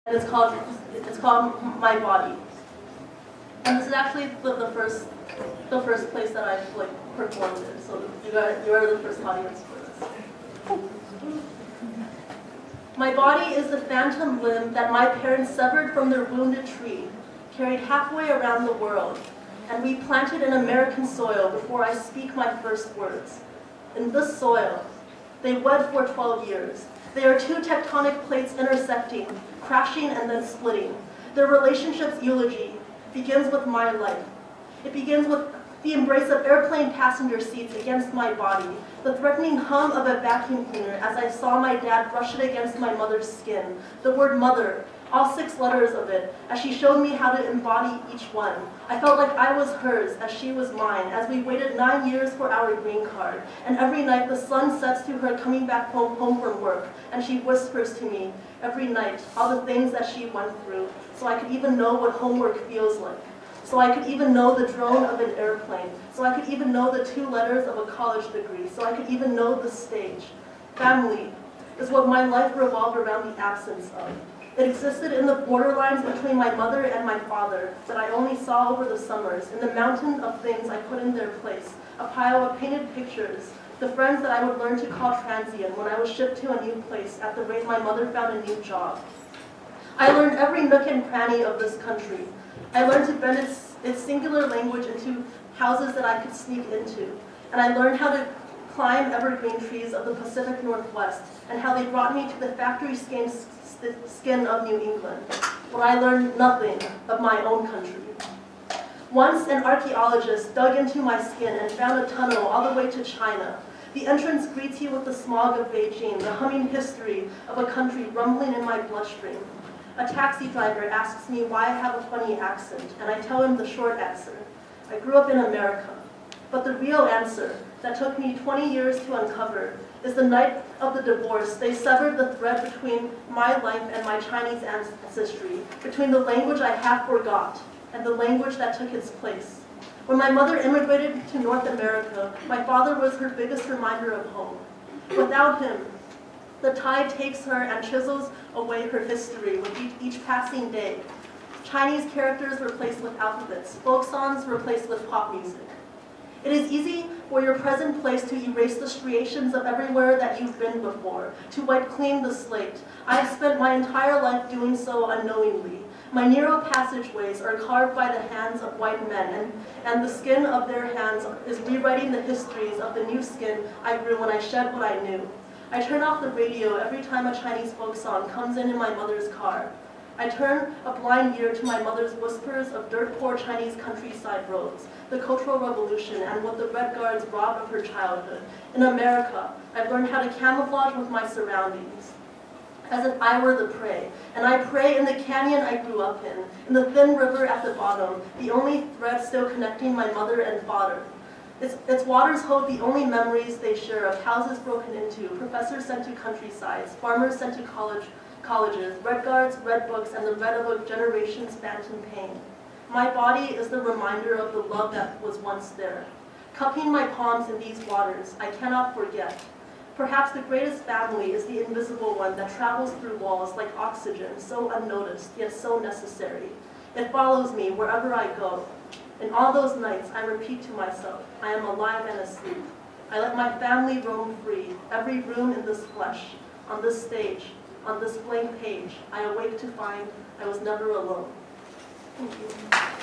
and it's called My Body. And this is actually the first place that I've performed in. So you are the first audience for this. My body is the phantom limb that my parents severed from their wounded tree, carried halfway around the world, and replanted in American soil before I speak my first words. In this soil, they wed for 12 years. They are two tectonic plates intersecting, crashing and then splitting. Their relationship's eulogy begins with my life. It begins with the embrace of airplane passenger seats against my body, the threatening hum of a vacuum cleaner as I saw my dad brush it against my mother's skin, the word mother, all 6 letters of it, as she showed me how to embody each one. I felt like I was hers as she was mine, as we waited 9 years for our green card. And every night the sun sets to her coming back home from work, and she whispers to me every night all the things that she went through, so I could even know what homework feels like. So I could even know the drone of an airplane. So I could even know the 2 letters of a college degree. So I could even know the stage. Family is what my life revolved around the absence of. It existed in the borderlines between my mother and my father that I only saw over the summers, in the mountain of things I put in their place, a pile of painted pictures, the friends that I would learn to call transient when I was shipped to a new place at the rate my mother found a new job. I learned every nook and cranny of this country. I learned to bend its singular language into houses that I could sneak into. And I learned how to climb evergreen trees of the Pacific Northwest, and how they brought me to the factory skin of New England, but I learned nothing of my own country. Once an archaeologist dug into my skin and found a tunnel all the way to China. The entrance greets you with the smog of Beijing, the humming history of a country rumbling in my bloodstream. A taxi driver asks me why I have a funny accent, and I tell him the short answer. I grew up in America. But the real answer that took me 20 years to uncover is the night of the divorce. They severed the thread between my life and my Chinese ancestry, between the language I half forgot and the language that took its place. When my mother immigrated to North America, my father was her biggest reminder of home. Without him, the tide takes her and chisels away her history with each passing day. Chinese characters replaced with alphabets, folk songs replaced with pop music. It is easy for your present place to erase the striations of everywhere that you've been before, to wipe clean the slate. I have spent my entire life doing so unknowingly. My narrow passageways are carved by the hands of white men, and the skin of their hands is rewriting the histories of the new skin I grew when I shed what I knew. I turn off the radio every time a Chinese folk song comes in my mother's car. I turn a blind ear to my mother's whispers of dirt-poor Chinese countryside roads, the Cultural Revolution, and what the Red Guards robbed of her childhood. In America, I've learned how to camouflage with my surroundings, as if I were the prey. And I pray in the canyon I grew up in the thin river at the bottom, the only thread still connecting my mother and father. Its waters hold the only memories they share of houses broken into, professors sent to countrysides, farmers sent to colleges, red guards, red books, and the red of a generation's phantom pain. My body is the reminder of the love that was once there. Cupping my palms in these waters, I cannot forget. Perhaps the greatest family is the invisible one that travels through walls like oxygen, so unnoticed, yet so necessary. It follows me wherever I go. In all those nights, I repeat to myself, I am alive and asleep. I let my family roam free, every room in this flesh, on this stage, on this blank page. I awake to find I was never alone. Thank you.